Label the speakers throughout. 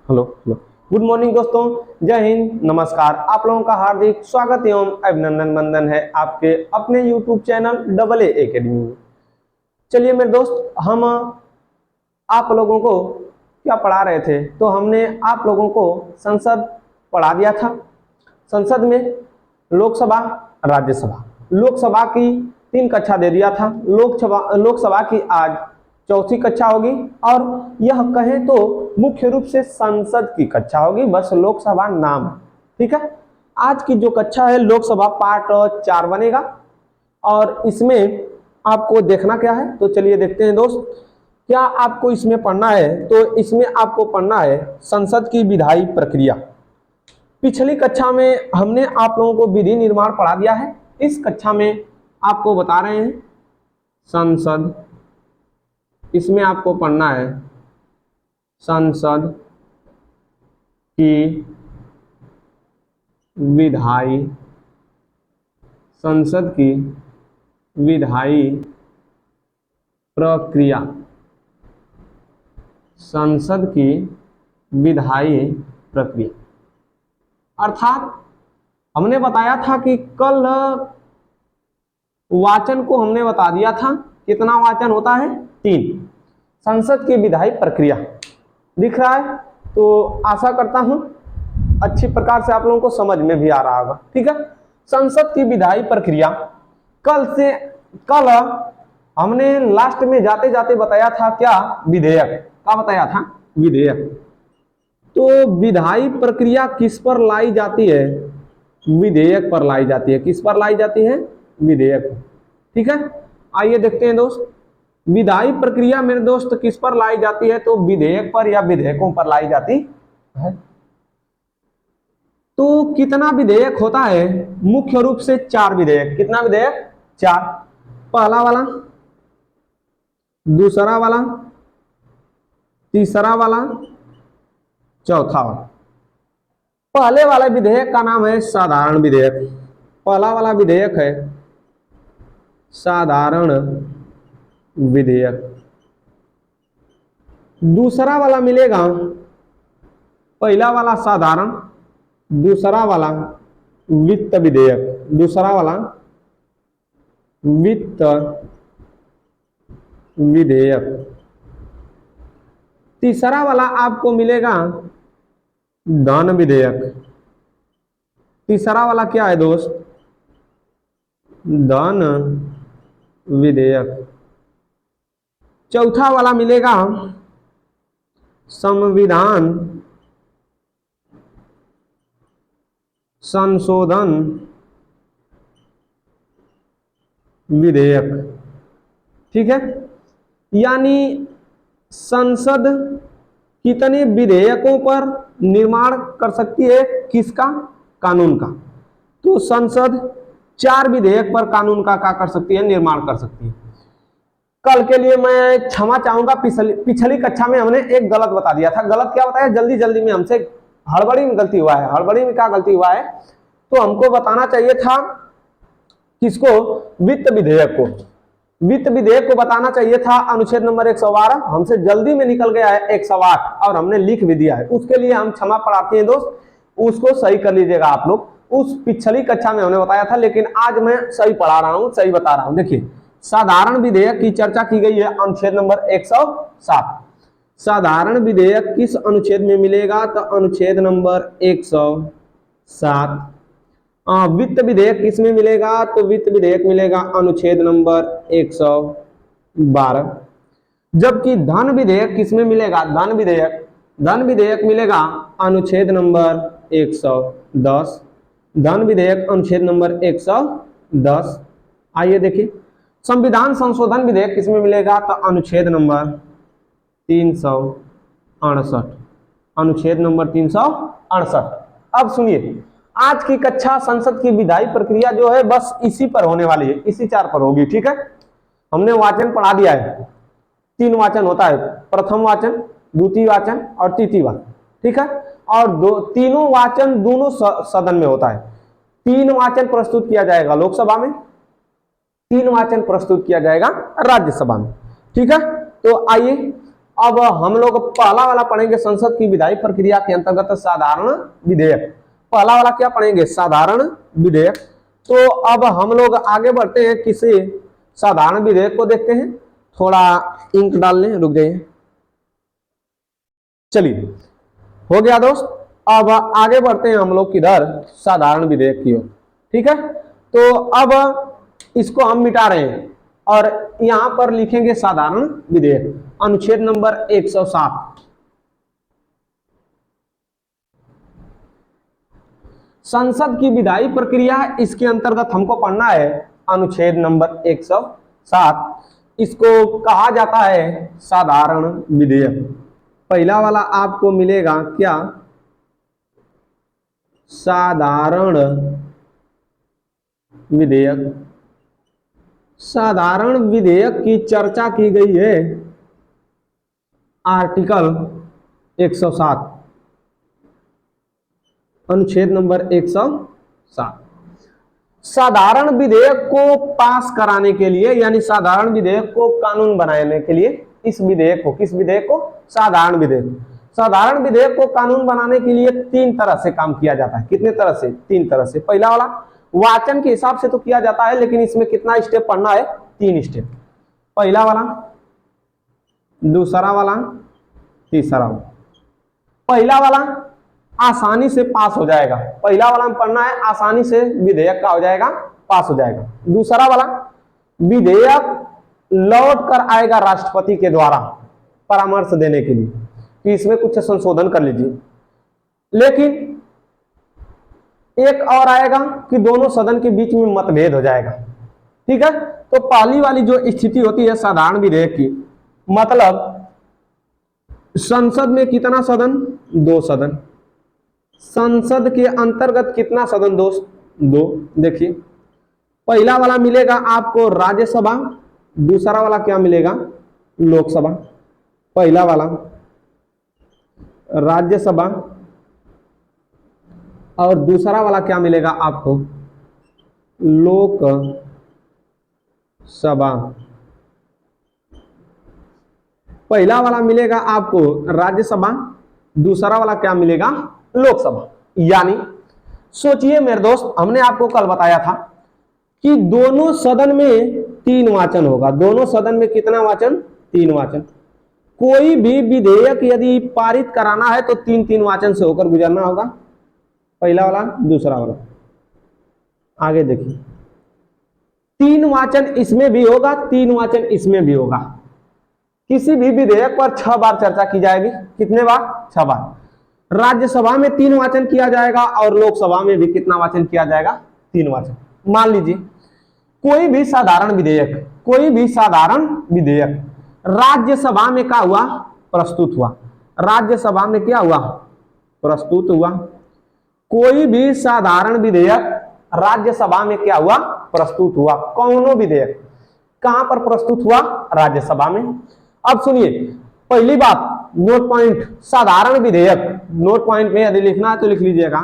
Speaker 1: Hello hello. Good morning दोस्तों, जय हिंद, नमस्कार। आप लोगों का हार्दिक स्वागत एवं अभिनंदन बंदन है आपके अपने YouTube channel double A academy में। चलिए मेरे दोस्त, हम आप लोगों को क्या पढ़ा रहे थे, तो हमने आप लोगों को संसद पढ़ा दिया था। संसद में लोकसभा, राज्यसभा, लोकसभा की 3 कक्षा दे दिया था। लोकसभा की आज चौथी कक्षा होगी और यह कहें तो मुख्य रूप से संसद की कक्षा होगी, बस लोकसभा नाम है। ठीक है, आज की जो कक्षा है लोकसभा पार्ट 4 बनेगा और इसमें आपको देखना क्या है, तो चलिए देखते हैं दोस्त। क्या आपको इसमें पढ़ना है, तो इसमें आपको पढ़ना है संसद की विधायी प्रक्रिया। पिछली कक्षा में हमने आप लोगों को विधि निर्माण पढ़ा दिया है। इस कक्षा में आपको बता रहे हैं संसद, इसमें आपको पढ़ना है संसद की विधायी, संसद की विधायी प्रक्रिया, संसद की विधायी प्रक्रिया। अर्थात हमने बताया था कि कल वाचन को हमने बता दिया था, कितना वाचन होता है, 3। संसद की विधायी प्रक्रिया दिख रहा है, तो आशा करता हूं अच्छी प्रकार से आप लोगों को समझ में भी आ रहा होगा। ठीक है, संसद की विधायी प्रक्रिया कल हमने लास्ट में जाते जाते बताया था क्या, विधेयक का बताया था, विधेयक। तो विधायी प्रक्रिया किस पर लाई जाती है, विधेयक पर लाई जाती है। किस पर लाई जाती है, विधेयक। ठीक है, आइए देखते हैं दोस्त, विधायी प्रक्रिया मेरे दोस्त किस पर लाई जाती है, तो विधेयक पर या विधेयकों पर लाई जाती है। तो कितना विधेयक होता है, मुख्य रूप से 4 विधेयक। कितना विधेयक, 4। पहला वाला, दूसरा वाला, तीसरा वाला, चौथा वाला। पहले वाले विधेयक का नाम है साधारण विधेयक। पहला वाला विधेयक है साधारण विधेयक। दूसरा वाला मिलेगा, पहला वाला साधारण, दूसरा वाला वित्त विधेयक, दूसरा वाला वित्त विधेयक। तीसरा वाला आपको मिलेगा धन विधेयक। तीसरा वाला क्या है दोस्त, धन विधेयक। चौथा वाला मिलेगा संविधान संशोधन विधेयक। ठीक है, यानी संसद कितने विधेयकों पर निर्माण कर सकती है, किसका, कानून का। तो संसद 4 विधेयक पर कानून का क्या कर सकती है, निर्माण कर सकती है। कल के लिए मैं क्षमा चाहूंगा, पिछली कक्षा में हमने एक गलत बता दिया था। गलत क्या बताया, जल्दी जल्दी में हमसे हड़बड़ी में गलती हुआ है। हड़बड़ी में क्या गलती हुआ है, तो हमको बताना चाहिए था किसको, वित्त विधेयक को। वित्त विधेयक को बताना चाहिए था अनुच्छेद नंबर 112। हमसे जल्दी में निकल गया है 108 और हमने लिख भी दिया है। उसके लिए हम क्षमा प्रार्थी हैं दोस्त, उसको सही कर लीजिएगा आप लोग। उस पिछली कक्षा में हमने बताया था, लेकिन आज मैं सही पढ़ा रहा हूं, सही बता रहा हूं। देखिए, साधारण विधेयक की चर्चा की गई है अनुच्छेद नंबर 107। साधारण विधेयक किस अनुच्छेद में मिलेगा, तो अनुच्छेद नंबर 107। वित्त विधेयक किसमें मिलेगा, तो वित्त विधेयक मिलेगा अनुच्छेद नंबर 112। जबकि धन विधेयक किसमें मिलेगा, धन विधेयक मिलेगा अनुच्छेद नंबर 110। धन विधेयक अनुच्छेद नंबर 110। आइए देखिए, संविधान संशोधन विधेयक किसमें मिलेगा, तो अनुच्छेद नंबर 368। अनुच्छेद नंबर 368। अब सुनिए, आज की कक्षा संसद की विधायी प्रक्रिया जो है बस इसी पर होने वाली है, इसी 4 पर होगी। ठीक है, हमने वाचन पढ़ा दिया है। 3 वाचन होता है, प्रथम वाचन, द्वितीय वाचन और तृतीय वाचन। ठीक है, और तीनों वाचन दोनों सदन में होता है। 3 वाचन प्रस्तुत किया जाएगा लोकसभा में, 3 वाचन प्रस्तुत किया जाएगा राज्यसभा में। ठीक है, तो आइए अब हम लोग पहला वाला पढ़ेंगे, संसद की विधायी प्रक्रिया के अंतर्गत साधारण विधेयक। पहला वाला क्या पढ़ेंगे? साधारण विधेयक। तो अब हम लोग आगे बढ़ते हैं, किसी साधारण विधेयक को देखते हैं। थोड़ा इंक डाल लें, रुक जाइए। चलिए, हो गया दोस्त। अब आगे बढ़ते हैं हम लोग किधर? साधारण विधेयक की ओर। ठीक है, तो अब इसको हम मिटा रहे हैं और यहां पर लिखेंगे साधारण विधेयक, अनुच्छेद नंबर 107। संसद की विधायी प्रक्रिया, इसके अंतर्गत हमको पढ़ना है अनुच्छेद नंबर 107। इसको कहा जाता है साधारण विधेयक। पहला वाला आपको मिलेगा क्या? साधारण विधेयक। साधारण विधेयक की चर्चा की गई है आर्टिकल 107, अनुच्छेद नंबर 107। साधारण विधेयक को पास कराने के लिए, यानी साधारण विधेयक को कानून बनाने के लिए, इस विधेयक को, किस विधेयक को? साधारण विधेयक। साधारण विधेयक को कानून बनाने के लिए 3 तरह से काम किया जाता है। कितने तरह से? 3 तरह से। पहला वाला वाचन के हिसाब से तो किया जाता है, लेकिन इसमें कितना स्टेप पढ़ना है? 3 स्टेप। पहला वाला, दूसरा वाला, तीसरा वाला। पहला वाला आसानी से पास हो जाएगा। पहला वाला में पढ़ना है, आसानी से विधेयक का हो जाएगा, पास हो जाएगा। दूसरा वाला, विधेयक लौट कर आएगा राष्ट्रपति के द्वारा परामर्श देने के लिए कि इसमें कुछ संशोधन कर लीजिए। लेकिन एक और आएगा कि दोनों सदन के बीच में मतभेद हो जाएगा। ठीक है, तो पहली वाली जो स्थिति होती है साधारण विधेयक की, मतलब संसद में कितना सदन? 2 सदन। संसद के अंतर्गत कितना सदन दोस्त? 2। देखिए, पहला वाला मिलेगा आपको राज्यसभा, दूसरा वाला क्या मिलेगा? लोकसभा। पहला वाला राज्यसभा और दूसरा वाला क्या मिलेगा आपको? लोकसभा। पहला वाला मिलेगा आपको राज्यसभा, दूसरा वाला क्या मिलेगा? लोकसभा। यानी सोचिए मेरे दोस्त, हमने आपको कल बताया था कि दोनों सदन में 3 वाचन होगा। दोनों सदन में कितना वाचन? 3 वाचन। कोई भी विधेयक यदि पारित कराना है तो 3-3 वाचन से होकर गुजरना होगा। पहला वाला, दूसरा वाला। आगे देखिए, 3 वाचन इसमें भी होगा, 3 वाचन इसमें भी होगा। किसी भी विधेयक पर 6 बार चर्चा की जाएगी। कितने बार? 6 बार। राज्यसभा में 3 वाचन किया जाएगा और लोकसभा में भी कितना वाचन किया जाएगा? 3 वाचन। मान लीजिए कोई भी साधारण विधेयक राज्यसभा में क्या हुआ? प्रस्तुत हुआ। राज्यसभा में क्या हुआ? प्रस्तुत हुआ। कोई भी साधारण विधेयक राज्यसभा में क्या हुआ? प्रस्तुत हुआ। कौनों विधेयक कहां पर प्रस्तुत हुआ? राज्यसभा में। अब सुनिए, पहली बात, नोट पॉइंट, साधारण विधेयक। नोट पॉइंट में यदि लिखना है तो लिख लीजिएगा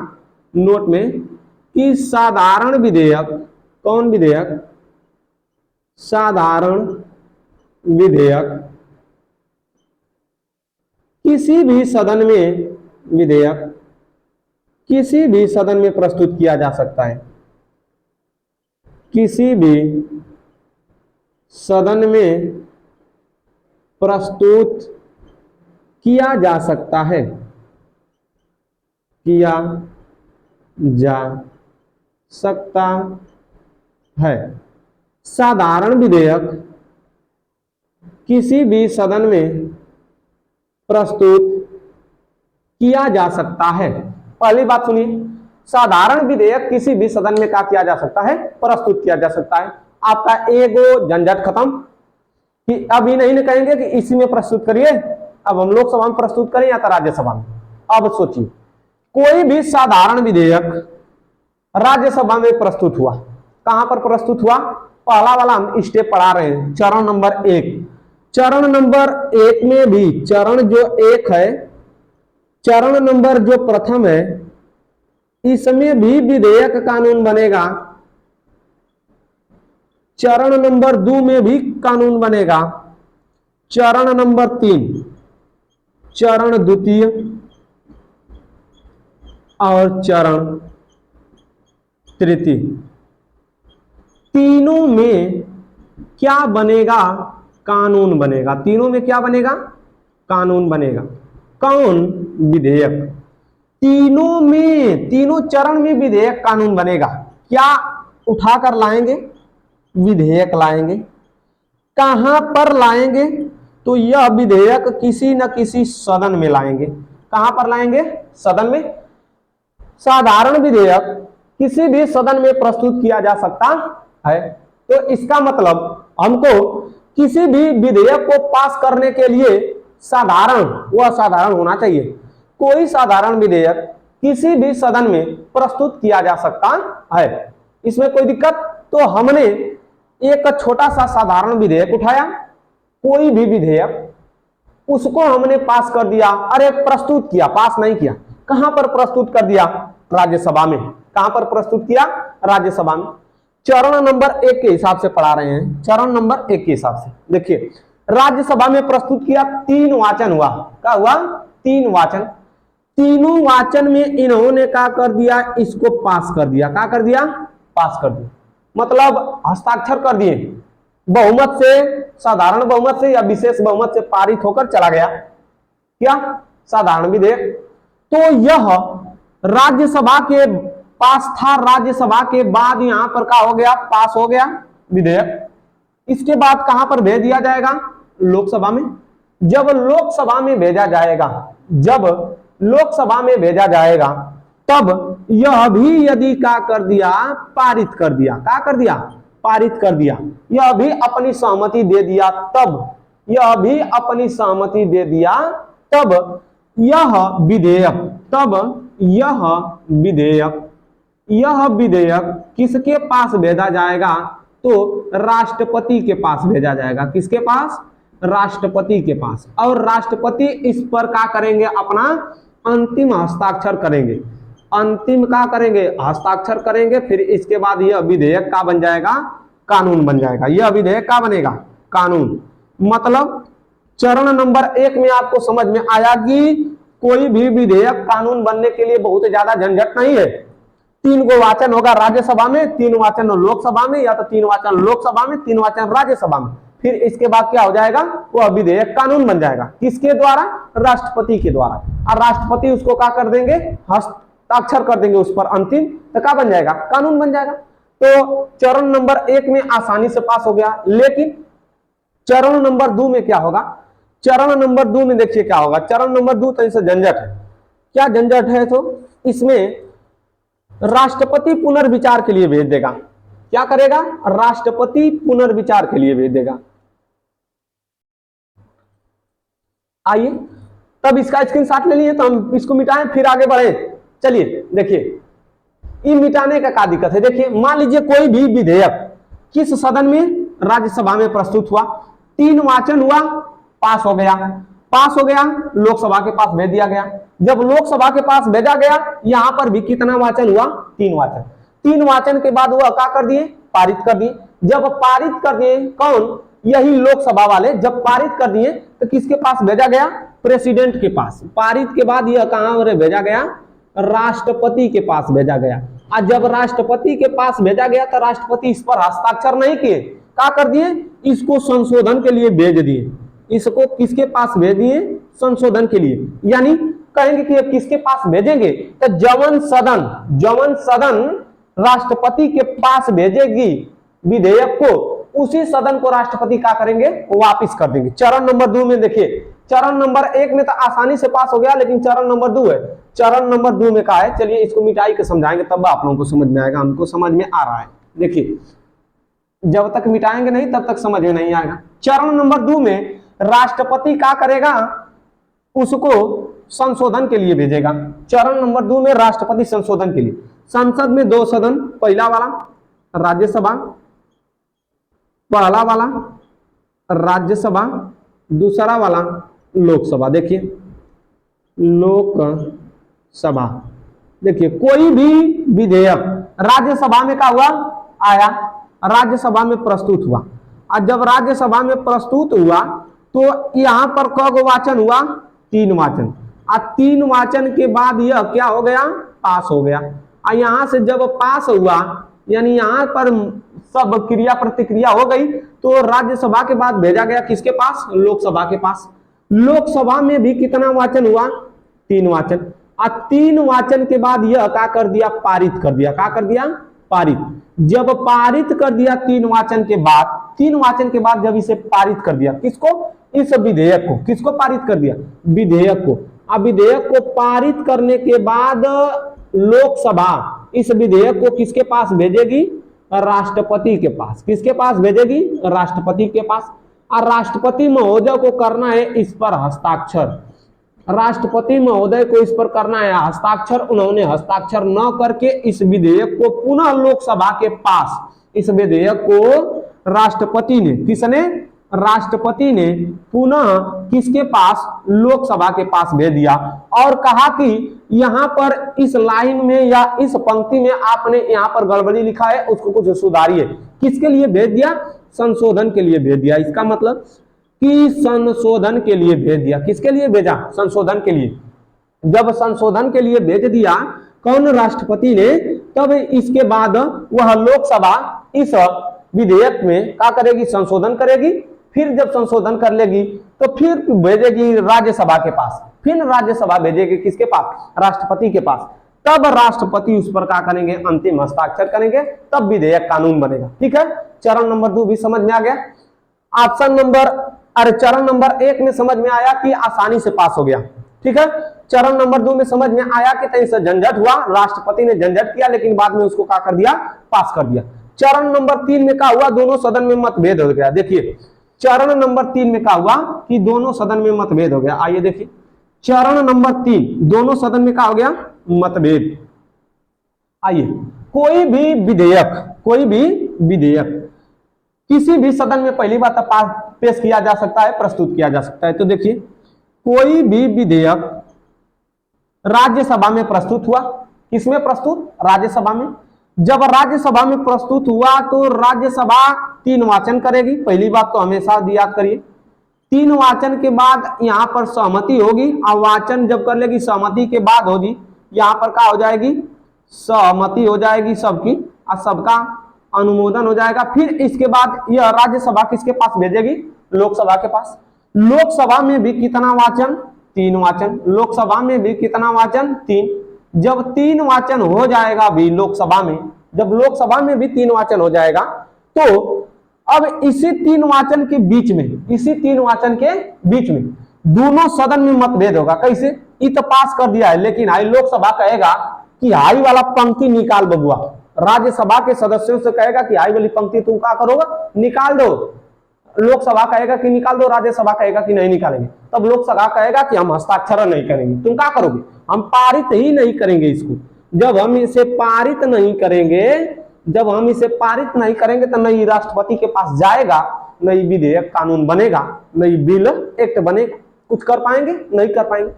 Speaker 1: नोट में कि साधारण विधेयक, कौन विधेयक? साधारण विधेयक किसी भी सदन में, विधेयक किसी भी सदन में प्रस्तुत किया जा सकता है। किसी भी सदन में प्रस्तुत किया जा सकता है, किया जा सकता है। साधारण विधेयक किसी भी सदन में प्रस्तुत किया जा सकता है। पहली बात सुनिए, साधारण विधेयक किसी भी सदन में क्या किया जा सकता है? प्रस्तुत किया जा सकता है। आपका एगो झंझट खत्म कि अब ये नहीं कहेंगे कि इसी में प्रस्तुत करिए, अब हम लोकसभा में प्रस्तुत करें या तो राज्यसभा में। अब सोचिए, कोई भी साधारण विधेयक राज्यसभा में प्रस्तुत हुआ, कहां पर प्रस्तुत हुआ? पहला वाला हम स्टेप पढ़ा रहे हैं, चरण नंबर 1। चरण नंबर 1 में भी, चरण जो 1 है, चरण नंबर जो प्रथम है, इसमें भी विधेयक कानून बनेगा। चरण नंबर 2 में भी कानून बनेगा। चरण नंबर 3, चरण द्वितीय और चरण तृतीय, तीनों में क्या बनेगा? कानून बनेगा। तीनों में क्या बनेगा? कानून बनेगा। कौन? विधेयक। तीनों में, तीनों चरण में विधेयक कानून बनेगा। क्या उठाकर लाएंगे? विधेयक लाएंगे। कहां पर लाएंगे? तो यह विधेयक किसी न किसी सदन में लाएंगे। कहां पर लाएंगे? सदन में। साधारण विधेयक किसी भी सदन में प्रस्तुत किया जा सकता है। तो इसका मतलब हमको किसी भी विधेयक को पास करने के लिए साधारण व असाधारण होना चाहिए। कोई साधारण विधेयक किसी भी सदन में प्रस्तुत किया जा सकता है, इसमें कोई दिक्कत? तो हमने एक छोटा सा साधारण विधेयक उठाया, कोई भी विधेयक, उसको हमने पास कर दिया। अरे प्रस्तुत किया, पास नहीं किया। कहां पर प्रस्तुत कर दिया? राज्यसभा में। कहां पर प्रस्तुत किया? राज्यसभा में। चरण नंबर 1 के हिसाब से पढ़ा रहे हैं। चरण नंबर 1 के हिसाब से देखिए, राज्यसभा में प्रस्तुत किया, 3 वाचन हुआ। क्या हुआ? 3 वाचन। तीनों वाचन में इन्होंने क्या कर दिया? इसको पास कर दिया। क्या कर दिया? पास कर दिया। मतलब हस्ताक्षर कर दिए। बहुमत से, साधारण बहुमत से या विशेष बहुमत से पारित होकर चला गया। क्या? साधारण विधेयक। तो यह राज्यसभा के पास था, राज्यसभा के बाद यहां पर क्या हो गया? पास हो गया विधेयक। इसके बाद कहां पर भेज दिया जाएगा? लोकसभा में। जब लोकसभा में भेजा जाएगा, जब लोकसभा में भेजा जाएगा, तब यह भी यदि क्या कर दिया? पारित कर दिया। क्या कर दिया? पारित कर दिया। यह भी अपनी सहमति दे दिया, तब यह भी अपनी सहमति दे दिया, तब यह विधेयक, तब यह विधेयक किसके पास भेजा जाएगा? तो राष्ट्रपति के पास भेजा जाएगा। किसके पास? राष्ट्रपति के पास। और राष्ट्रपति इस पर क्या करेंगे? अपना अंतिम हस्ताक्षर करेंगे। अंतिम क्या करेंगे? हस्ताक्षर करेंगे। फिर इसके बाद यह विधेयक का बन जाएगा? कानून बन जाएगा। यह विधेयक का बनेगा? कानून। मतलब चरण नंबर 1 में आपको समझ में आया कि कोई भी विधेयक कानून बनने के लिए बहुत ज्यादा झंझट नहीं है। 3 गो वाचन होगा राज्यसभा में, 3 वाचन लोकसभा में, या तो 3 वाचन लोकसभा में, 3 वाचन राज्यसभा में। फिर इसके बाद क्या हो जाएगा? वह विधेयक कानून बन जाएगा। किसके द्वारा? राष्ट्रपति के द्वारा। और राष्ट्रपति उसको क्या कर देंगे? हस्ताक्षर कर देंगे उस पर अंतिम, तो क्या बन जाएगा? कानून बन जाएगा। तो चरण नंबर 1 में आसानी से पास हो गया। लेकिन चरण नंबर 2 में क्या होगा? चरण नंबर 2 में देखिए क्या होगा। चरण नंबर 2 तो इससे झंझट है। क्या झंझट है? तो इसमें राष्ट्रपति पुनर्विचार के लिए भेज देगा। क्या करेगा? राष्ट्रपति पुनर्विचार के लिए भेज देगा। आइए, तब इसका स्क्रीनशॉट ले लिए, तो हम इसको मिटाएं, फिर आगे बढ़े। चलिए देखिए, ये मिटाने का क्या दिक्कत है? देखिए, मान लीजिए कोई भी विधेयक किस सदन में? राज्यसभा में प्रस्तुत हुआ, 3 वाचन हुआ, पास हो गया। पास हो गया, लोकसभा के पास भेज दिया गया। जब लोकसभा के पास भेजा गया, यहां पर भी कितना वाचन हुआ? 3 वाचन। 3 वाचन के बाद वह क्या कर दिए? पारित कर दिए। जब पारित कर दिए, कौन? यही लोकसभा वाले। जब पारित कर दिए तो किसके पास भेजा गया? प्रेसिडेंट के पास। पारित के बाद यह कहां भेजा गया? राष्ट्रपति के पास भेजा गया। और जब राष्ट्रपति के पास भेजा गया तो राष्ट्रपति इस पर हस्ताक्षर नहीं किए। क्या कर दिए? इसको संशोधन के लिए भेज दिए। इसको किसके पास भेज दिए? संशोधन के लिए। यानी कहेंगे कि अब किसके पास भेजेंगे? तो जवन सदन राष्ट्रपति के पास भेजेगी विधेयक को, उसी सदन को राष्ट्रपति क्या करेंगे? वापिस कर देंगे। चरण नंबर 2 में देखिए, चरण नंबर 1 में तो आसानी से पास हो गया, लेकिन चरण नंबर 2 है। चरण नंबर 2 में क्या है? चलिए इसको मिटाई के समझाएंगे, तब आप लोगों को समझ में आएगा। हमको समझ में आ रहा है। देखिए, जब तक मिटाएंगे नहीं तब तक समझ में नहीं आएगा। चरण नंबर 2 में राष्ट्रपति क्या करेगा? उसको संशोधन के लिए भेजेगा। चरण नंबर 2 में राष्ट्रपति संशोधन के लिए। संसद में 2 सदन, पहला वाला राज्यसभा, पहला वाला राज्यसभा, दूसरा वाला लोकसभा। देखिए, लोकसभा। देखिए, कोई भी विधेयक राज्यसभा में क्या हुआ? आया, राज्यसभा में प्रस्तुत हुआ। और जब राज्यसभा में प्रस्तुत हुआ तो यहां पर क गो वाचन हुआ? 3 वाचन। 3 वाचन के बाद यह क्या हो गया, पास हो गया। यहां से जब पास हुआ यानी यहां पर सब क्रिया प्रतिक्रिया हो गई तो राज्यसभा के बाद भेजा गया किसके पास, लोकसभा के पास। लोकसभा में भी कितना वाचन हुआ, 3 वाचन। 3 वाचन के बाद यह क्या कर दिया, पारित कर दिया। क्या कर दिया, पारित। जब पारित कर दिया 3 वाचन के बाद, 3 वाचन के बाद जब इसे पारित कर दिया, किसको, इस विधेयक को, किसको पारित कर दिया, विधेयक को। अब विधेयक को पारित करने के बाद लोकसभा इस विधेयक को किसके पास भेजेगी, राष्ट्रपति के पास। किसके पास भेजेगी, राष्ट्रपति के पास। और राष्ट्रपति महोदय को करना है इस पर हस्ताक्षर। राष्ट्रपति महोदय को इस पर करना है हस्ताक्षर। उन्होंने हस्ताक्षर न करके इस विधेयक को पुनः लोकसभा के पास, इस विधेयक को राष्ट्रपति ने, किसने, राष्ट्रपति ने पुनः किसके पास, लोकसभा के पास भेज दिया और कहा कि यहां पर इस लाइन में या इस पंक्ति में आपने यहां पर गड़बड़ी लिखा है, उसको कुछ सुधारिए। किसके लिए भेज दिया, संशोधन के लिए भेज दिया। इसका मतलब कि संशोधन के लिए भेज दिया। किसके लिए भेजा, संशोधन के लिए। जब संशोधन के लिए भेज दिया कौन, राष्ट्रपति ने, तब इसके बाद वह लोकसभा इस विधेयक में क्या करेगी, संशोधन करेगी। फिर जब संशोधन कर लेगी तो फिर भेजेगी राज्यसभा के पास, फिर राज्यसभा भेजेगी किसके पास, राष्ट्रपति के पास। तब राष्ट्रपति उस पर क्या करेंगे, अंतिम हस्ताक्षर करेंगे, तब विधेयक कानून बनेगा। ठीक है, चरण नंबर 2 भी समझ में आ गया। ऑप्शन नंबर, अरे चरण नंबर 1 में समझ में आया कि आसानी से पास हो गया। ठीक है, चरण नंबर 2 में समझ में आया कि कहीं से झंझट हुआ, राष्ट्रपति ने झंझट किया लेकिन बाद में उसको क्या कर दिया, पास कर दिया। चरण नंबर 3 में क्या हुआ, दोनों सदन में मतभेद हो गया। देखिए चरण नंबर 3 में क्या हुआ कि दोनों सदन में मतभेद हो गया। आइए देखिए चरण नंबर 3, दोनों सदन में क्या हो गया, मतभेद। आइए, कोई भी विधेयक किसी भी सदन में पहली बात पेश किया जा सकता है, प्रस्तुत किया जा सकता है। तो देखिए कोई भी विधेयक राज्यसभा में प्रस्तुत हुआ, किसमें प्रस्तुत, राज्यसभा में। जब राज्यसभा में प्रस्तुत हुआ तो राज्यसभा 3 वाचन करेगी। पहली बात तो हमेशा याद करिए, 3 वाचन के बाद यहां पर सहमति होगी। और वाचन जब कर लेगी सहमति के बाद होगी, यहां पर क्या हो जाएगी, सहमति हो जाएगी सबकी और सबका अनुमोदन हो जाएगा। फिर इसके बाद यह राज्यसभा किसके पास भेजेगी, लोकसभा के पास। लोकसभा में भी कितना वाचन, 3 वाचन। लोकसभा में भी कितना वाचन, 3। जब 3 वाचन हो जाएगा भी लोकसभा में, जब लोकसभा में भी 3 वाचन हो जाएगा तो अब इसी 3 वाचन के बीच में, इसी 3 वाचन के बीच में दोनों सदन में मतभेद होगा। कैसे, ये तो पास कर दिया है लेकिन हाई लोकसभा कहेगा कि हाई वाला पंक्ति निकाल बबुआ। राज्यसभा के सदस्यों से कहेगा कि हाई वाली पंक्ति तुम क्या करोगे, निकाल दो। लोकसभा कहेगा कि निकाल दो, राज्यसभा कहेगा कि नहीं निकालेंगे। तब लोकसभा कहेगा कि हम हस्ताक्षर नहीं करेंगे। तुम क्या करोगे, हम पारित ही नहीं करेंगे इसको। जब हम इसे पारित नहीं करेंगे, जब हम इसे पारित नहीं करेंगे तो नहीं राष्ट्रपति के पास जाएगा, नहीं विधेयक कानून बनेगा, नहीं बिल एक्ट बनेगा। कुछ कर पाएंगे, नहीं कर पाएंगे।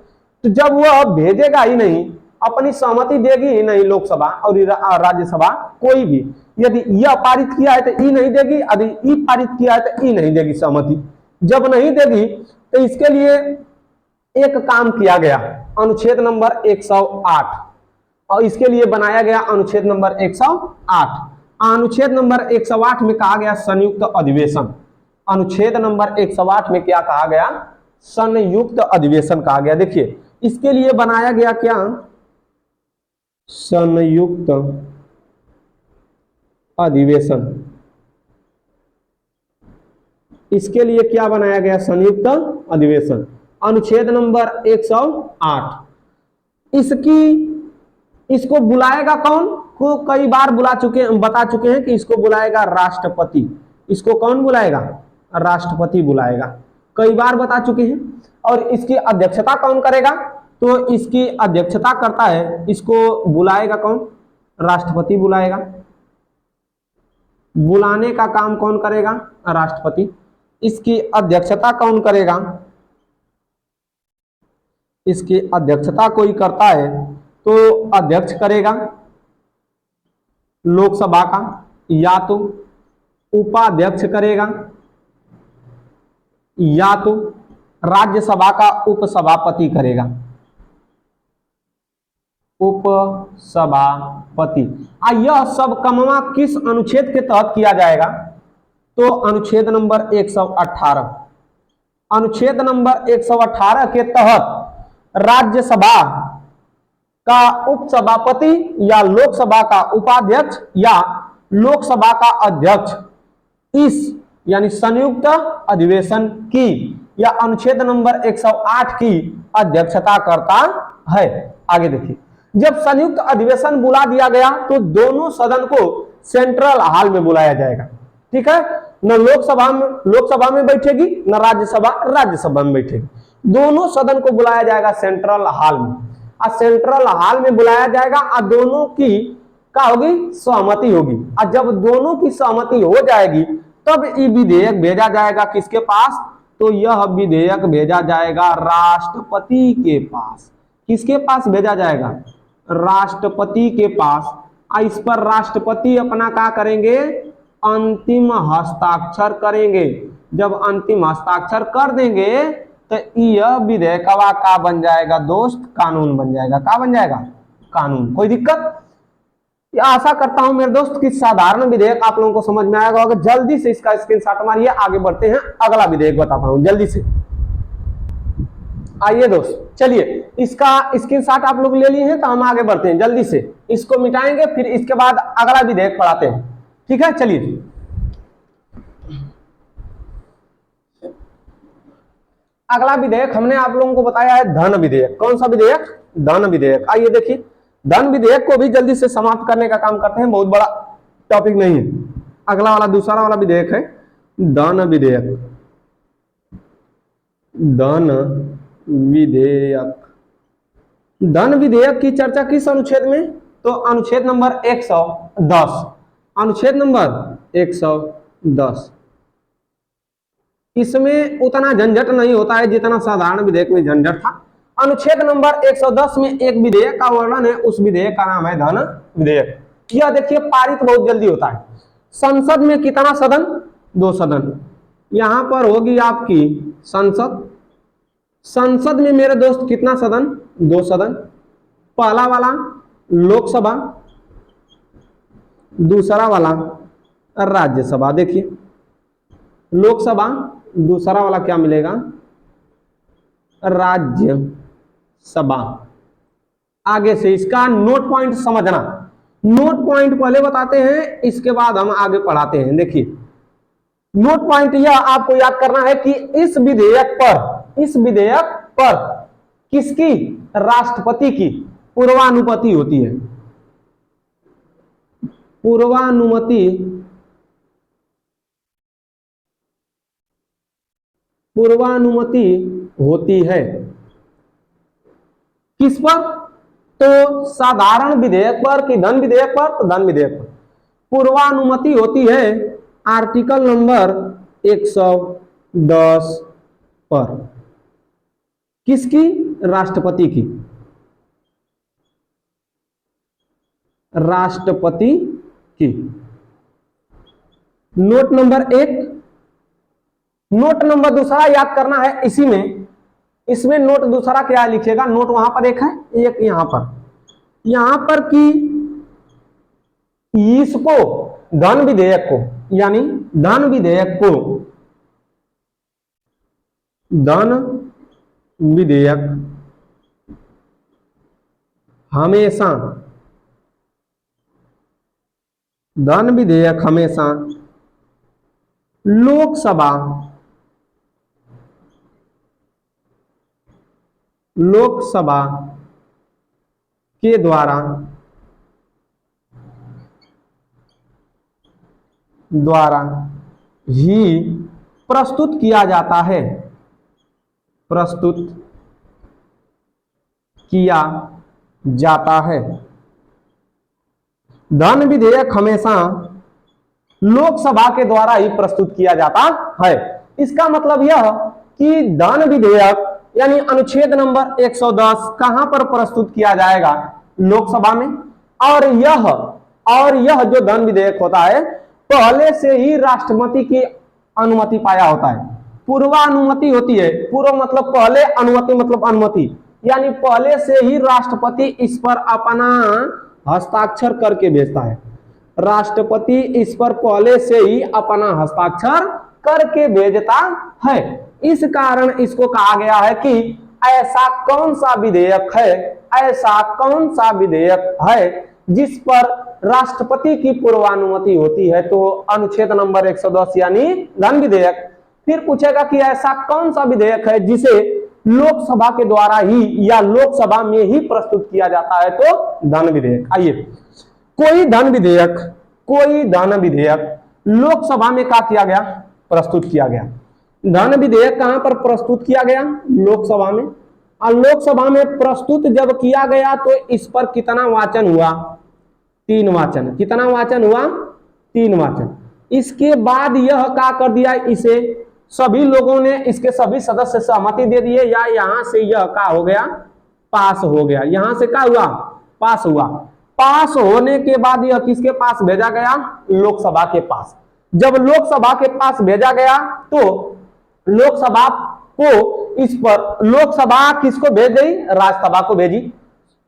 Speaker 1: तो जब वह भेजेगा ही नहीं, अपनी सहमति देगी ही नहीं लोकसभा और राज्यसभा कोई भी, यदि यह पारित किया है तो ई नहीं देगी, यदि ई पारित किया है तो ई नहीं देगी सहमति। जब नहीं देगी तो इसके लिए एक काम किया गया, अनुच्छेद नंबर 108, और इसके लिए बनाया गया अनुच्छेद नंबर 108। अनुच्छेद नंबर 108 में कहा गया संयुक्त अधिवेशन। अनुच्छेद नंबर 108 में क्या कहा गया, संयुक्त अधिवेशन कहा गया। देखिए इसके लिए बनाया गया क्या, संयुक्त अधिवेशन। इसके लिए क्या बनाया गया, संयुक्त अधिवेशन। अनुच्छेद नंबर 108। इसको बुलाएगा कौन, को कई बार बता चुके हैं कि इसको बुलाएगा राष्ट्रपति। इसको कौन बुलाएगा, राष्ट्रपति बुलाएगा, कई बार बता चुके हैं। और इसकी अध्यक्षता कौन करेगा, तो इसकी अध्यक्षता करता है, इसको बुलाएगा कौन, राष्ट्रपति बुलाएगा। बुलाने का काम कौन करेगा, राष्ट्रपति। इसकी अध्यक्षता कौन करेगा, इसकी अध्यक्षता कोई करता है तो अध्यक्ष करेगा लोकसभा का, या तो उपाध्यक्ष करेगा या तो राज्यसभा का उपसभापति करेगा, उपसभापति। यह सब कामवा किस अनुच्छेद के तहत किया जाएगा? तो अनुच्छेद नंबर 118, अनुच्छेद नंबर 118 के तहत राज्यसभा का उपसभापति या लोकसभा का उपाध्यक्ष या लोकसभा का अध्यक्ष इस यानी संयुक्त अधिवेशन की या अनुच्छेद नंबर 108 की अध्यक्षता करता है। आगे देखिए, जब संयुक्त अधिवेशन बुला दिया गया तो दोनों सदन को सेंट्रल हॉल में बुलाया जाएगा। ठीक है, न लोकसभा में बैठेगी, न राज्यसभा में बैठेगी, दोनों सदन को बुलाया जाएगा सेंट्रल हॉल में। और सेंट्रल हॉल में बुलाया जाएगा और दोनों की क्या होगी? सहमति होगी। और जब दोनों की सहमति हो जाएगी तब ये विधेयक भेजा जाएगा किसके पास? तो यह विधेयक भेजा जाएगा राष्ट्रपति के पास। किसके पास भेजा जाएगा? राष्ट्रपति के पास। इस पर राष्ट्रपति अपना क्या करेंगे? अंतिम हस्ताक्षर करेंगे। जब अंतिम हस्ताक्षर कर देंगे तो यह विधेयकवा का बन जाएगा दोस्त? कानून बन जाएगा। क्या बन जाएगा? कानून। कोई दिक्कत? आशा करता हूं मेरे दोस्त कि साधारण विधेयक आप लोगों को समझ में आएगा होगा। जल्दी से इसका स्क्रीनशॉट मारिए, आगे बढ़ते हैं, अगला विधेयक बताता हूं जल्दी से। आइए दोस्त, चलिए इसका स्क्रीनशॉट आप लोग ले लिए हैं तो हम आगे बढ़ते हैं जल्दी से। इसको मिटाएंगे, फिर इसके बाद अगला विधेयक पढ़ाते हैं। ठीक है, चलिए। अगला विधेयक हमने आप लोगों को बताया है धन विधेयक। कौन सा विधेयक? धन विधेयक। आइए देखिए, धन विधेयक को भी जल्दी से समाप्त करने का काम करते हैं, बहुत बड़ा टॉपिक नहीं है। अगला वाला दूसरा वाला विधेयक है धन विधेयक। धन विधेयक, धन विधेयक की चर्चा किस अनुच्छेद में? तो अनुच्छेद नंबर 110, अनुच्छेद नंबर 110। इसमें उतना झंझट नहीं होता है जितना साधारण विधेयक में झंझट था। अनुच्छेद नंबर 110 में एक विधेयक का वर्णन है, उस विधेयक का नाम है धन विधेयक। यह देखिए पारित बहुत जल्दी होता है। संसद में कितना सदन? 2 सदन। यहां पर होगी आपकी संसद। संसद में मेरे दोस्त कितना सदन? 2 सदन। पहला वाला लोकसभा, दूसरा वाला राज्यसभा। देखिए लोकसभा, दूसरा वाला क्या मिलेगा? राज्यसभा। आगे से इसका नोट पॉइंट समझना। नोट पॉइंट पहले बताते हैं, इसके बाद हम आगे पढ़ाते हैं। देखिए नोट पॉइंट यह आपको याद करना है कि इस विधेयक पर किसकी? राष्ट्रपति की पूर्वानुमति होती है। पूर्वानुमति होती है। किस पर? तो साधारण विधेयक पर कि धन विधेयक पर? तो धन विधेयक पर पूर्वानुमति होती है आर्टिकल नंबर 110 पर। किसकी? राष्ट्रपति की। राष्ट्रपति की। Note number 1। नोट नंबर दूसरा याद करना है इसी में। इसमें नोट दूसरा क्या लिखेगा? नोट वहां पर एक है, एक यहां पर कि इसको धन विधेयक को, यानी धन विधेयक को, धन विधेयक हमेशा, धन विधेयक हमेशा लोकसभा के द्वारा ही प्रस्तुत किया जाता है। प्रस्तुत किया जाता है। धन विधेयक हमेशा लोकसभा के द्वारा ही प्रस्तुत किया जाता है। इसका मतलब यह कि धन विधेयक यानी अनुच्छेद नंबर 110 कहां पर प्रस्तुत किया जाएगा? लोकसभा में। और यह जो धन विधेयक होता है पहले से ही राष्ट्रपति की अनुमति पाया होता है। पूर्वानुमति होती है, पूर्व मतलब पहले, अनुमति मतलब अनुमति, यानी पहले से ही राष्ट्रपति इस पर अपना हस्ताक्षर करके भेजता है। राष्ट्रपति इस पर पहले से ही अपना हस्ताक्षर करके भेजता है। इस कारण इसको कहा गया है कि ऐसा कौन सा विधेयक है, ऐसा कौन सा विधेयक है जिस पर राष्ट्रपति की पूर्वानुमति होती है। तो अनुच्छेद नंबर 110 यानी धन विधेयक। फिर पूछेगा कि ऐसा कौन सा विधेयक है जिसे लोकसभा के द्वारा ही या लोकसभा में ही प्रस्तुत किया जाता है, तो धन विधेयक। आइए, कोई धन विधेयक लोकसभा में क्या किया गया, प्रस्तुत किया गया। धन विधेयक कहां पर प्रस्तुत किया गया, लोकसभा में। और लोकसभा में प्रस्तुत जब किया गया तो इस पर कितना वाचन हुआ, 3 वाचन। कितना वाचन हुआ, 3 वाचन। इसके बाद यह क्या कर दिया, इसे सभी लोगों ने, इसके सभी सदस्य सहमति दे दिए, या यहां से यह क्या हो गया, पास हो गया। यहां से क्या हुआ, पास हुआ। पास होने के बाद यह किसके पास भेजा गया, लोकसभा के पास। जब लोकसभा के पास भेजा गया तो लोकसभा को इस पर, लोकसभा किसको भेज गई, राज्यसभा को भेजी।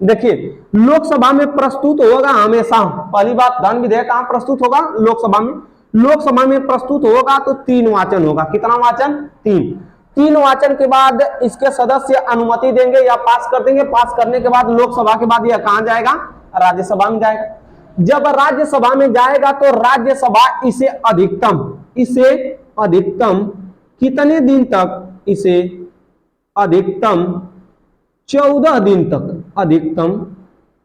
Speaker 1: देखिए, लोकसभा में प्रस्तुत होगा हमेशा, पहली बात धन विधेयक कहां प्रस्तुत होगा, लोकसभा में। लोकसभा में प्रस्तुत होगा तो 3 वाचन होगा। कितना वाचन, 3 वाचन के बाद इसके सदस्य अनुमति देंगे या पास कर देंगे। पास करने के बाद लोकसभा के बाद यह कहां जाएगा, राज्यसभा में जाएगा। जब राज्यसभा में जाएगा तो राज्यसभा इसे अधिकतम कितने दिन तक, इसे अधिकतम 14 दिन तक, अधिकतम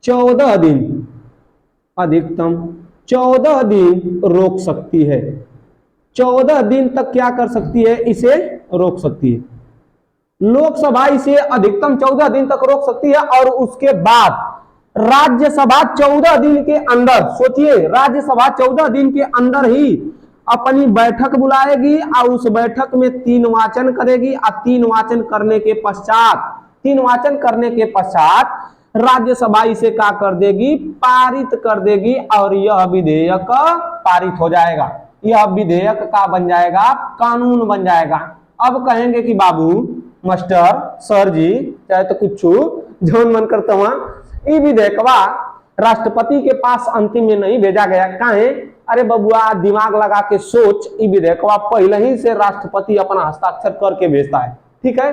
Speaker 1: 14 दिन रोक सकती है। 14 दिन तक क्या कर सकती है, इसे रोक सकती है। लोकसभा इसे अधिकतम 14 दिन तक रोक सकती है। और उसके बाद राज्यसभा 14 दिन के अंदर, सोचिए, राज्यसभा 14 दिन के अंदर ही अपनी बैठक बुलाएगी और उस बैठक में 3 वाचन करेगी। और 3 वाचन करने के पश्चात राज्यसभा इसे क्या कर देगी, पारित कर देगी और यह विधेयक पारित हो जाएगा। यह विधेयक का बन जाएगा, कानून बन जाएगा। अब कहेंगे कि बाबू, मास्टर, सर जी, चाहे तो कुछ जौन मन करता वहां, ये विधेयकवा राष्ट्रपति के पास अंतिम में नहीं भेजा गया, काहे? अरे बबुआ, दिमाग लगा के सोच, ये विधेयकवा पहले ही से राष्ट्रपति अपना हस्ताक्षर करके भेजता है, ठीक है।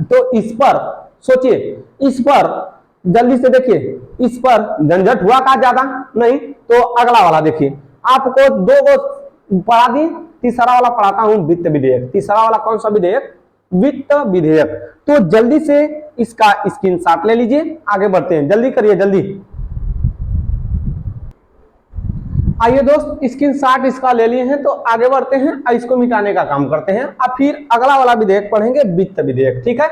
Speaker 1: तो इस पर सोचिए, इस पर जल्दी से देखिए, इस पर झंझट हुआ का ज्यादा नहीं। तो अगला वाला देखिए, आपको 2 को पढ़ा दी, तीसरा वाला पढ़ाता हूं, वित्त विधेयक। तीसरा वाला कौन सा विधेयक, वित्त विधेयक। तो जल्दी से इसका स्क्रीनशॉट ले लीजिए, आगे बढ़ते हैं, जल्दी करिए, जल्दी। आइए दोस्त, स्क्रीनशॉट इसका ले लिए हैं, तो आगे बढ़ते हैं और इसको मिटाने का काम करते हैं। अब फिर अगला वाला विधेयक पढ़ेंगे, वित्त विधेयक, ठीक है।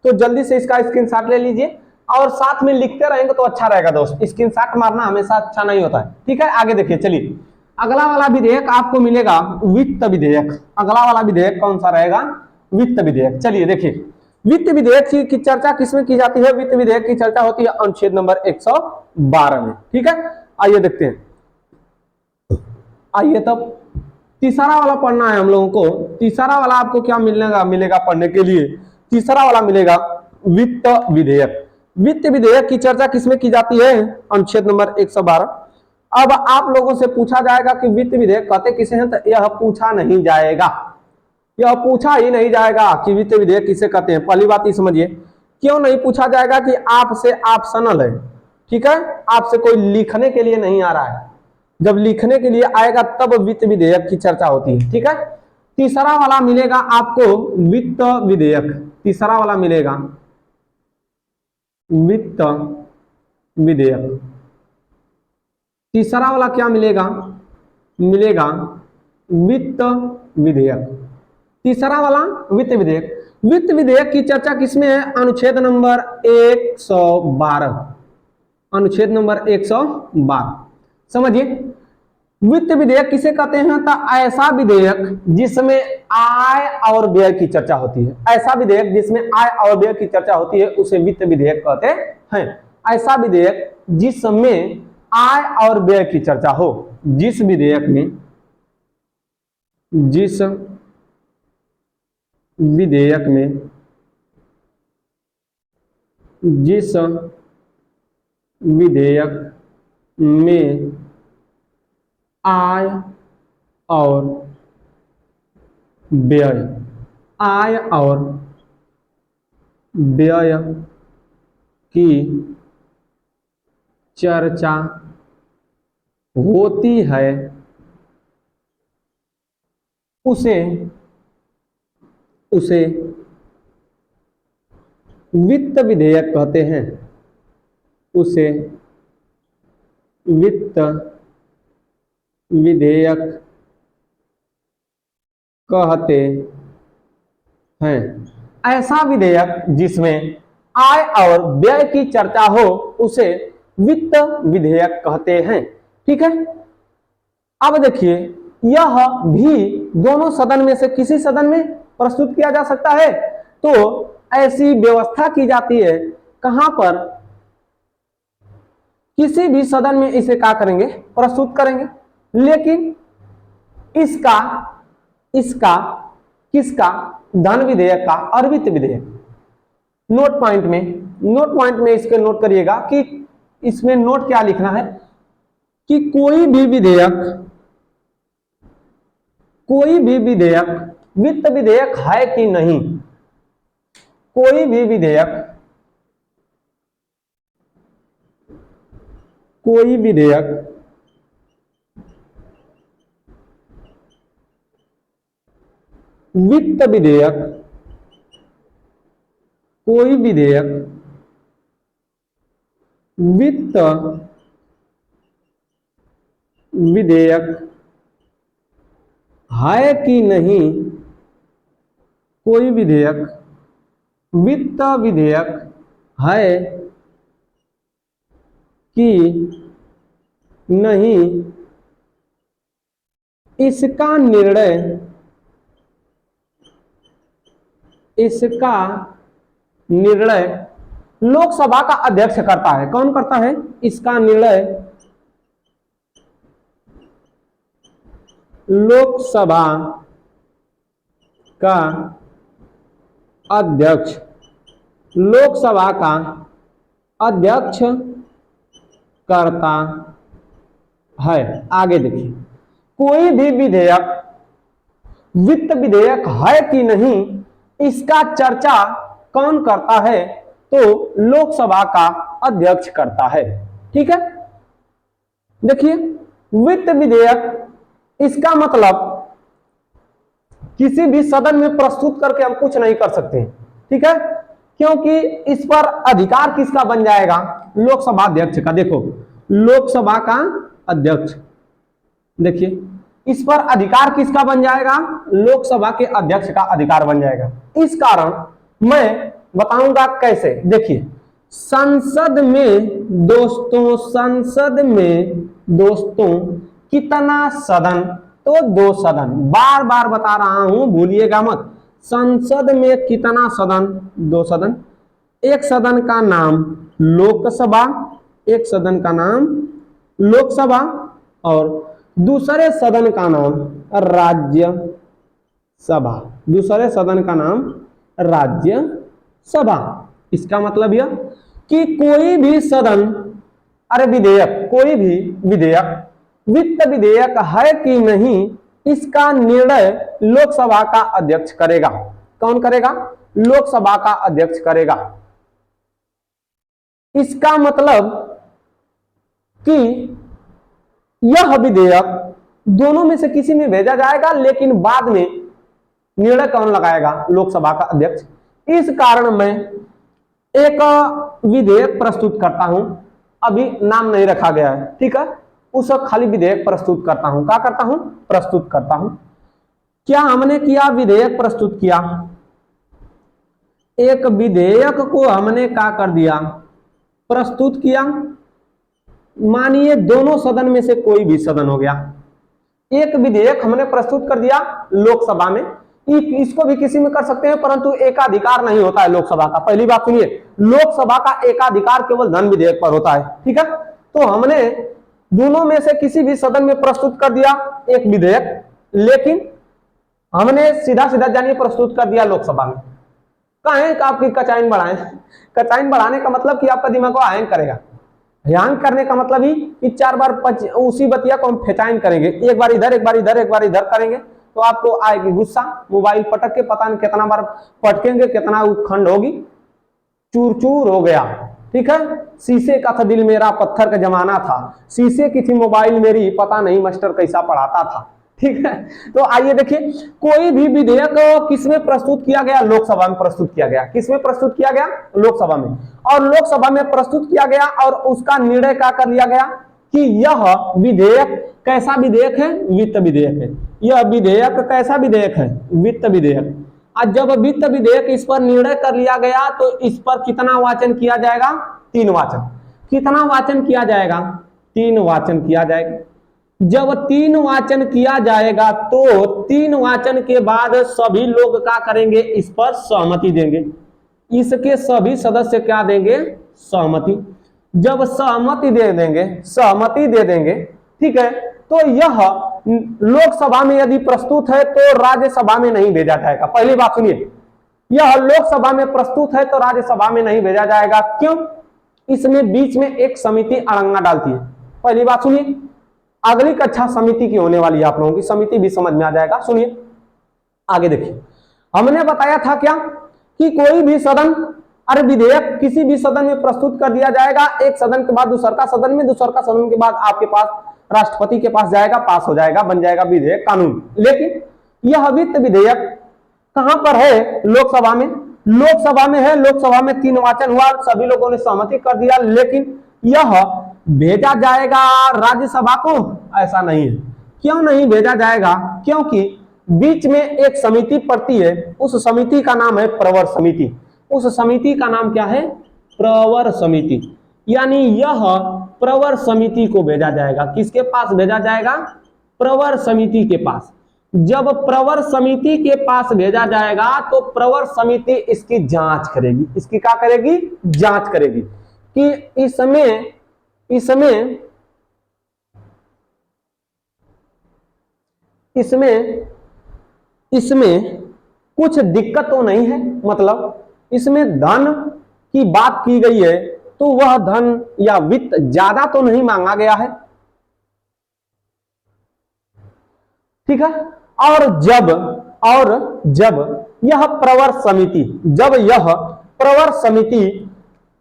Speaker 1: तो जल्दी से इसका स्क्रीनशॉट ले लीजिए और साथ में लिखते रहेंगे तो अच्छा रहेगा दोस्त। स्क्रीनशॉट मारना हमेशा अच्छा नहीं होता है, ठीक है। आगे देखिए, चलिए, अगला वाला विधेयक आपको मिलेगा वित्त विधेयक। अगला वाला विधेयक कौन सा रहेगा, वित्त विधेयक। चलिए देखिए, वित्त विधेयक की चर्चा किसमें की जाती है, वित्त विधेयक की चर्चा होती है अनुच्छेद नंबर 112 में, ठीक है। आइए देखते हैं। आइए तब तीसरा वाला पढ़ना है हम लोगों को। तीसरा वाला आपको क्या मिलेगा पढ़ने के लिए, तीसरा वाला मिलेगा वित्त विधेयक। वित्त विधेयक की चर्चा किसमें की जाती है, अनुच्छेद नंबर 112। अब आप लोगों से पूछा जाएगा कि वित्त विधेयक कहते किसे हैं, तो यह पूछा नहीं जाएगा, यह पूछा ही नहीं जाएगा कि वित्त विधेयक किसे कहते हैं। पहली बात ये समझिए, क्यों नहीं पूछा जाएगा कि आपसे ऑप्शनल है, ठीक है। आपसे कोई लिखने के लिए नहीं आ रहा है, जब लिखने के लिए आएगा तब वित्त विधेयक की चर्चा होती है, ठीक है। तीसरा वाला मिलेगा आपको वित्त विधेयक। तीसरा वाला मिलेगा वित्त विधेयक। तीसरा वाला क्या मिलेगा, मिलेगा वित्त विधेयक। तीसरा वाला वित्त विधेयक। वित्त विधेयक की चर्चा किसमें है, अनुच्छेद नंबर 112। अनुच्छेद नंबर 112 समझिए। वित्त विधेयक किसे कहते हैं, तो ऐसा विधेयक जिसमें आय और व्यय की चर्चा होती है। ऐसा विधेयक जिसमें आय और व्यय की चर्चा होती है उसे वित्त विधेयक कहते हैं। ऐसा विधेयक जिसमें आय और व्यय की चर्चा हो, जिस विधेयक में, जिस विधेयक में जिस विधेयक में आय और व्यय आय और व्यय की चर्चा होती है उसे वित्त विधेयक कहते हैं। उसे वित्त विधेयक कहते हैं। ऐसा विधेयक जिसमें आय और व्यय की चर्चा हो उसे वित्त विधेयक कहते हैं। ठीक है, अब देखिए यह भी दोनों सदन में से किसी सदन में प्रस्तुत किया जा सकता है। तो ऐसी व्यवस्था की जाती है कहां पर, किसी भी सदन में इसे क्या करेंगे, प्रस्तुत करेंगे। लेकिन इसका किसका, धन विधेयक का और वित्त विधेयक। नोट पॉइंट में इसके नोट करिएगा कि इसमें नोट क्या लिखना है कि कोई भी विधेयक वित्त विधेयक है कि नहीं। कोई भी विधेयक वित्त विधेयक, कोई विधेयक वित्त विधेयक है कि नहीं, कोई विधेयक वित्त विधेयक है कि नहीं, इसका निर्णय लोकसभा का अध्यक्ष करता है। कौन करता है? इसका निर्णय लोकसभा का अध्यक्ष करता है। आगे देखिए, कोई भी विधेयक वित्त विधेयक है कि नहीं इसका चर्चा कौन करता है? तो लोकसभा का अध्यक्ष करता है। ठीक है, देखिए वित्त विधेयक, इसका मतलब किसी भी सदन में प्रस्तुत करके हम कुछ नहीं कर सकते। ठीक है, क्योंकि इस पर अधिकार किसका बन जाएगा? लोकसभा अध्यक्ष का। देखो लोकसभा का अध्यक्ष, देखिए इस पर अधिकार किसका बन जाएगा? लोकसभा के अध्यक्ष का अधिकार बन जाएगा। इस कारण मैं बताऊंगा कैसे। देखिए संसद में दोस्तों कितना सदन? तो 2 सदन। बार बार बता रहा हूं, भूलिएगा मत। संसद में कितना सदन? 2 सदन। एक सदन का नाम लोकसभा, एक सदन का नाम लोकसभा और दूसरे सदन का नाम राज्यसभा। दूसरे सदन का नाम राज्यसभा। इसका मतलब यह कि कोई भी सदन, कोई भी विधेयक वित्त विधेयक है कि नहीं इसका निर्णय लोकसभा का अध्यक्ष करेगा। कौन करेगा? लोकसभा का अध्यक्ष करेगा। इसका मतलब कि यह विधेयक दोनों में से किसी में भेजा जाएगा, लेकिन बाद में निर्णय कौन लगाएगा? लोकसभा का अध्यक्ष। इस कारण मैं एक विधेयक प्रस्तुत करता हूं, अभी नाम नहीं रखा गया है। ठीक है, उस खाली विधेयक प्रस्तुत करता हूं। क्या करता हूं? प्रस्तुत करता हूं। क्या हमने किया? विधेयक प्रस्तुत किया। एक विधेयक को हमने क्या कर दिया? प्रस्तुत किया। मानिए दोनों सदन में से कोई भी सदन हो गया, एक विधेयक हमने प्रस्तुत कर दिया लोकसभा में। इसको भी किसी में कर सकते हैं, परंतु एकाधिकार नहीं होता है लोकसभा का। पहली बात सुनिए, लोकसभा का एकाधिकार केवल धन विधेयक पर होता है। ठीक है, तो हमने दोनों में से किसी भी सदन में प्रस्तुत कर दिया एक विधेयक, लेकिन हमने सीधा सीधा जानिए प्रस्तुत कर दिया लोकसभा में। कहें कि आपकी कचाइन बढ़ाएं, कचाइन बढ़ाने का मतलब कि आपका दिमाग को हैंग करेगा। हैंग करने का मतलब ही कि 4 बार उसी बतिया को हम फेटाइन करेंगे, एक बार इधर एक बार इधर एक बार इधर करेंगे तो आपको आएगी गुस्सा, मोबाइल पटक के पता नहीं कितना बार पटकेंगे, कितना खंड होगी, चूर चूर हो गया। ठीक है, शीशे का था दिल मेरा, पत्थर का जमाना था, शीशे की थी मोबाइल मेरी, पता नहीं मास्टर कैसा पढ़ाता था। ठीक है, तो आइए देखिए, कोई भी विधेयक किसमें प्रस्तुत किया गया? लोकसभा में प्रस्तुत किया गया। किसमें प्रस्तुत किया गया? लोकसभा में। और लोकसभा में प्रस्तुत किया गया और उसका निर्णय क्या कर लिया गया कि यह विधेयक कैसा विधेयक है? वित्त विधेयक है। यह विधेयक कैसा विधेयक है? वित्त विधेयक। आज जब वित्त विधेयक इस पर निर्णय कर लिया गया तो इस पर कितना वाचन किया जाएगा? 3 वाचन। कितना वाचन किया जाएगा? 3 वाचन किया जाएगा। जब 3 वाचन किया जाएगा तो 3 वाचन के बाद सभी लोग क्या करेंगे? इस पर सहमति देंगे। इसके सभी सदस्य क्या देंगे? सहमति। जब सहमति दे देंगे, सहमति दे देंगे, ठीक है, तो यह लोकसभा में यदि प्रस्तुत है तो राज्यसभा में नहीं भेजा जाएगा। पहली बात सुनिए, यह लोकसभा में प्रस्तुत है तो राज्यसभा में नहीं भेजा जाएगा। क्यों? इसमें बीच में एक समिति अड़ंगा डालती है। पहली बात सुनिए, अगली कक्षा समिति की होने वाली है, आप लोगों की समिति भी समझ में आ जाएगा। सुनिए आगे देखिए, हमने बताया था क्या कि कोई भी सदन, अरे विधेयक किसी भी सदन में प्रस्तुत कर दिया जाएगा, एक सदन के बाद दूसर का सदन में, दूसर का सदन के बाद आपके पास राष्ट्रपति के पास जाएगा, पास हो जाएगा, बन जाएगा विधेयक कानून। लेकिन यह वित्त विधेयक कहां पर है? लोकसभा में। लोकसभा में है। लोकसभा में 3 वाचन हुआ, सभी लोगों ने सहमति कर दिया, लेकिन यह भेजा जाएगा राज्यसभा को? ऐसा नहीं है। क्यों नहीं भेजा जाएगा? क्योंकि बीच में एक समिति पड़ती है, उस समिति का नाम है प्रवर समिति। उस समिति का नाम क्या है? प्रवर समिति। यानी यह प्रवर समिति को भेजा जाएगा। किसके पास भेजा जाएगा? प्रवर समिति के पास। जब प्रवर समिति के पास भेजा जाएगा तो प्रवर समिति इसकी जांच करेगी। इसकी क्या करेगी? जांच करेगी कि इसमें कुछ दिक्कत तो नहीं है, मतलब इसमें धन की बात की गई है तो वह धन या वित्त ज्यादा तो नहीं मांगा गया है। ठीक है, और जब यह प्रवर समिति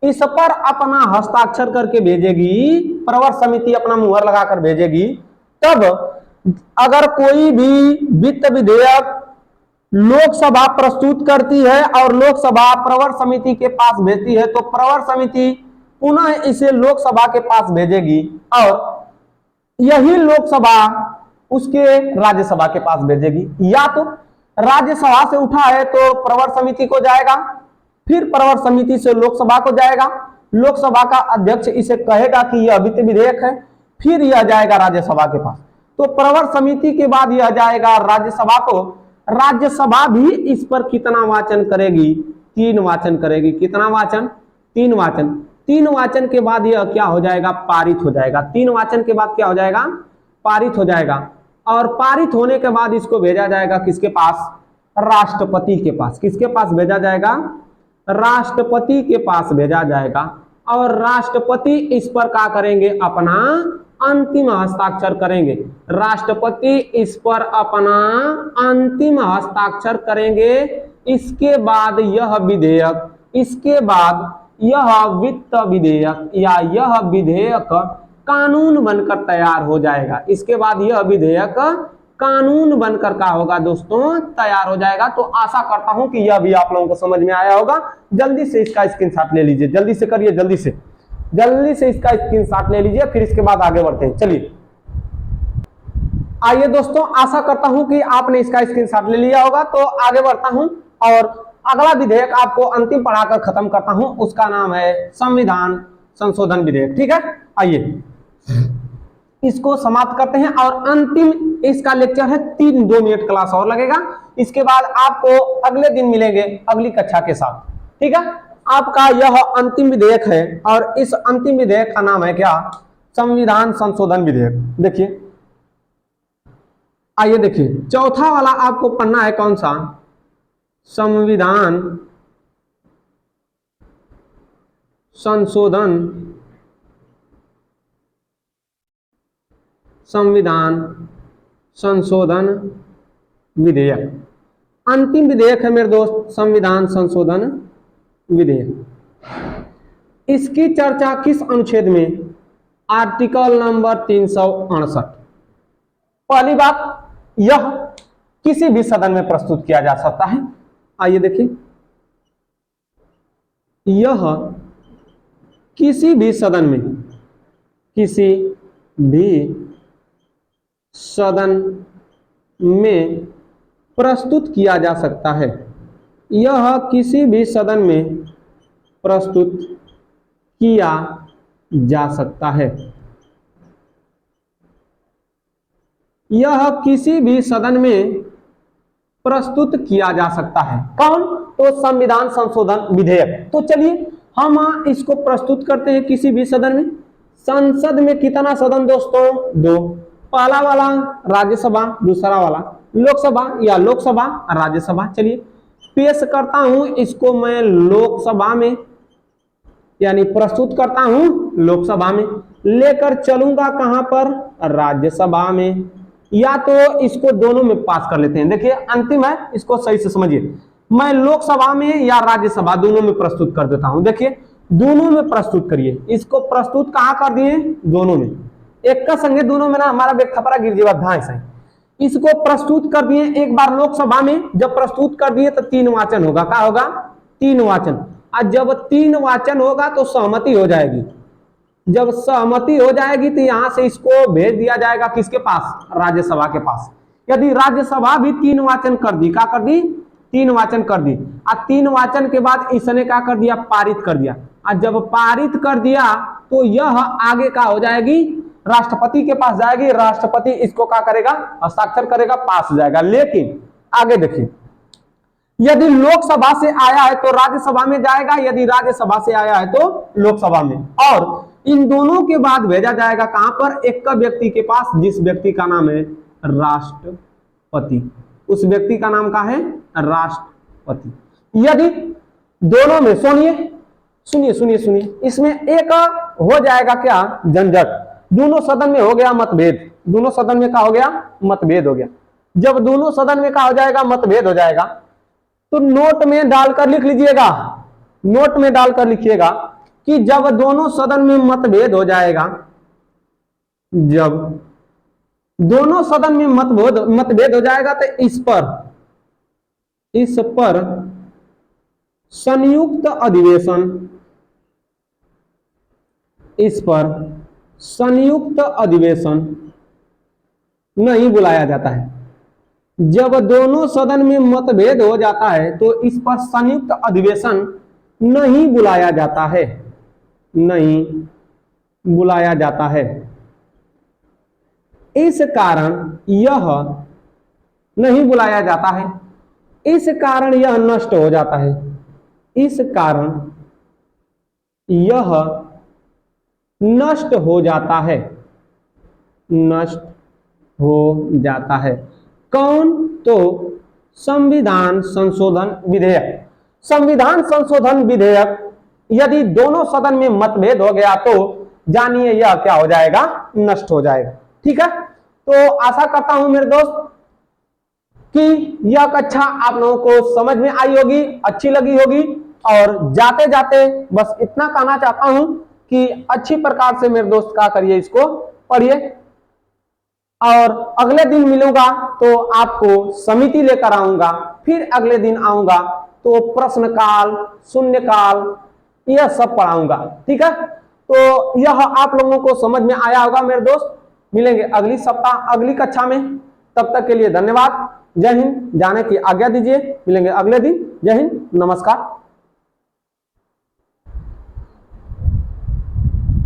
Speaker 1: इस पर अपना हस्ताक्षर करके भेजेगी, प्रवर समिति अपना मुहर लगाकर भेजेगी, तब अगर कोई भी वित्त विधेयक लोकसभा प्रस्तुत करती है और लोकसभा प्रवर समिति के पास भेजती है तो प्रवर समिति पुनः इसे लोकसभा के पास भेजेगी और यही लोकसभा उसके राज्यसभा के पास भेजेगी। या तो राज्यसभा से उठा है तो प्रवर समिति को जाएगा, फिर प्रवर समिति से लोकसभा को जाएगा, लोकसभा का अध्यक्ष इसे कहेगा कि यह वित्त विधेयक है, फिर यह जाएगा राज्यसभा के पास, तो प्रवर समिति के बाद यह जाएगा राज्यसभा को। राज्यसभा भी इस पर कितना वाचन करेगी? 3 वाचन करेगी। कितना वाचन? 3 वाचन। 3 वाचन के बाद यह क्या हो जाएगा? पारित हो जाएगा। 3 वाचन के बाद क्या हो जाएगा? पारित हो जाएगा। और पारित होने के बाद इसको भेजा जाएगा किसके पास? राष्ट्रपति के पास। किसके पास भेजा जाएगा? राष्ट्रपति के पास भेजा जाएगा और राष्ट्रपति इस पर क्या करेंगे? अपना अंतिम हस्ताक्षर करेंगे। राष्ट्रपति इस पर अपना अंतिम हस्ताक्षर करेंगे। इसके बाद यह वित्त विधेयक या यह विधेयक कानून बनकर तैयार हो जाएगा। इसके बाद यह विधेयक कानून बनकर का होगा दोस्तों? तैयार हो जाएगा। तो आशा करता हूं कि यह भी आप लोगों को समझ में आया होगा। जल्दी से इसका स्क्रीनशॉट ले लीजिए, जल्दी से करिए, जल्दी से इसका स्क्रीनशॉट ले लीजिए, फिर इसके बाद आगे बढ़ते हैं। चलिए आइए दोस्तों, आशा करता हूं कि आपने इसका स्क्रीनशॉट ले लिया होगा। तो आगे बढ़ता हूं और अगला विधेयक आपको अंतिम पढ़ाकर खत्म करता हूं। उसका नाम है संविधान संशोधन विधेयक। ठीक है, आइए इसको समाप्त करते हैं और अंतिम इसका लेक्चर है 2 मिनट क्लास और लगेगा। इसके बाद आपको अगले दिन मिलेंगे अगली कक्षा के साथ। ठीक है, आपका यह अंतिम विधेयक है और इस अंतिम विधेयक का नाम है क्या? संविधान संशोधन विधेयक। देखिए आइए देखिए, चौथा वाला आपको पढ़ना है कौन सा, संविधान संशोधन विधेयक। अंतिम विधेयक है मेरे दोस्त संविधान संशोधन विधेयक। इसकी चर्चा किस अनुच्छेद में, आर्टिकल नंबर 368। पहली बात, यह किसी भी सदन में प्रस्तुत किया जा सकता है। आइए देखिए, यह किसी भी सदन में प्रस्तुत किया जा सकता है। यह किसी भी सदन में प्रस्तुत किया जा सकता है। यह किसी भी सदन में प्रस्तुत किया जा सकता है। कौन? तो संविधान संशोधन विधेयक। तो चलिए हम इसको प्रस्तुत करते हैं किसी भी सदन में। संसद में कितना सदन दोस्तों? 2। पहला वाला राज्यसभा, दूसरा वाला लोकसभा या लोकसभा राज्यसभा। चलिए पेश करता हूं इसको मैं लोकसभा में, यानी प्रस्तुत करता हूं लोकसभा में, लेकर चलूंगा कहां पर? राज्यसभा में। या तो इसको दोनों में पास कर लेते हैं। देखिए अंतिम है, इसको सही से समझिए। मैं लोकसभा में या राज्यसभा दोनों में प्रस्तुत कर देता हूं। देखिए दोनों में प्रस्तुत करिए। इसको प्रस्तुत कहां कर दिए? दोनों में। एक का संगे दोनों में ना हमारा बेग खपरा गिर जीवा धाय से। इसको प्रस्तुत कर दिए एक बार लोकसभा में। जब प्रस्तुत कर दिए तो 3 वाचन होगा। क्या होगा? 3 वाचन। और जब 3 वाचन होगा तो सहमति हो जाएगी। जब सहमति हो जाएगी तो यहां से इसको भेज दिया जाएगा किसके पास? राज्यसभा के पास। यदि राज्यसभा भी 3 वाचन कर दी, क्या कर दी? 3 वाचन कर दी। और 3 वाचन के बाद इसने क्या कर दिया? पारित कर दिया। और जब पारित कर दिया तो यह आगे क्या हो जाएगी? राष्ट्रपति के पास जाएगी। राष्ट्रपति इसको क्या करेगा? हस्ताक्षर करेगा, पास हो जाएगा। लेकिन आगे देखिए, यदि लोकसभा से आया है तो राज्यसभा में जाएगा, यदि राज्यसभा से आया है तो लोकसभा में। और इन दोनों के बाद भेजा जाएगा कहां पर? एक व्यक्ति के पास, जिस व्यक्ति का नाम है राष्ट्रपति। उस व्यक्ति का नाम क्या है? राष्ट्रपति। यदि दोनों में, सुनिए, इसमें एक हो जाएगा क्या? झंझट। दोनों सदन में हो गया मतभेद। दोनों सदन में क्या हो गया? मतभेद हो गया। जब दोनों सदन में क्या हो जाएगा? मतभेद हो जाएगा, तो नोट में डालकर लिख लीजिएगा। नोट में डालकर लिखिएगा कि जब दोनों सदन में मतभेद हो जाएगा, जब दोनों सदन में मतभेद हो जाएगा तो इस पर संयुक्त अधिवेशन नहीं बुलाया जाता है। जब दोनों सदन में मतभेद हो जाता है तो इस पर संयुक्त अधिवेशन नहीं बुलाया जाता है। इस कारण यह नहीं बुलाया जाता है। इस कारण यह नष्ट हो जाता है। इस कारण यह नष्ट हो जाता है। कौन? तो संविधान संशोधन विधेयक। संविधान संशोधन विधेयक यदि दोनों सदन में मतभेद हो गया तो जानिए यह क्या हो जाएगा? नष्ट हो जाएगा। ठीक है, तो आशा करता हूं मेरे दोस्त कि यह कक्षा आप लोगों को समझ में आई होगी, अच्छी लगी होगी। और जाते जाते बस इतना कहना चाहता हूं कि अच्छी प्रकार से मेरे दोस्त क्या करिए, इसको पढ़िए। और अगले दिन मिलूंगा तो आपको समिति लेकर आऊंगा। फिर अगले दिन आऊंगा तो प्रश्न काल, शून्य काल, यह सब पढ़ाऊंगा। ठीक है, तो यह आप लोगों को समझ में आया होगा मेरे दोस्त। मिलेंगे अगली सप्ताह अगली कक्षा में। तब तक के लिए धन्यवाद। जय हिंद। जाने की आज्ञा दीजिए। मिलेंगे अगले दिन। जय हिंद, नमस्कार।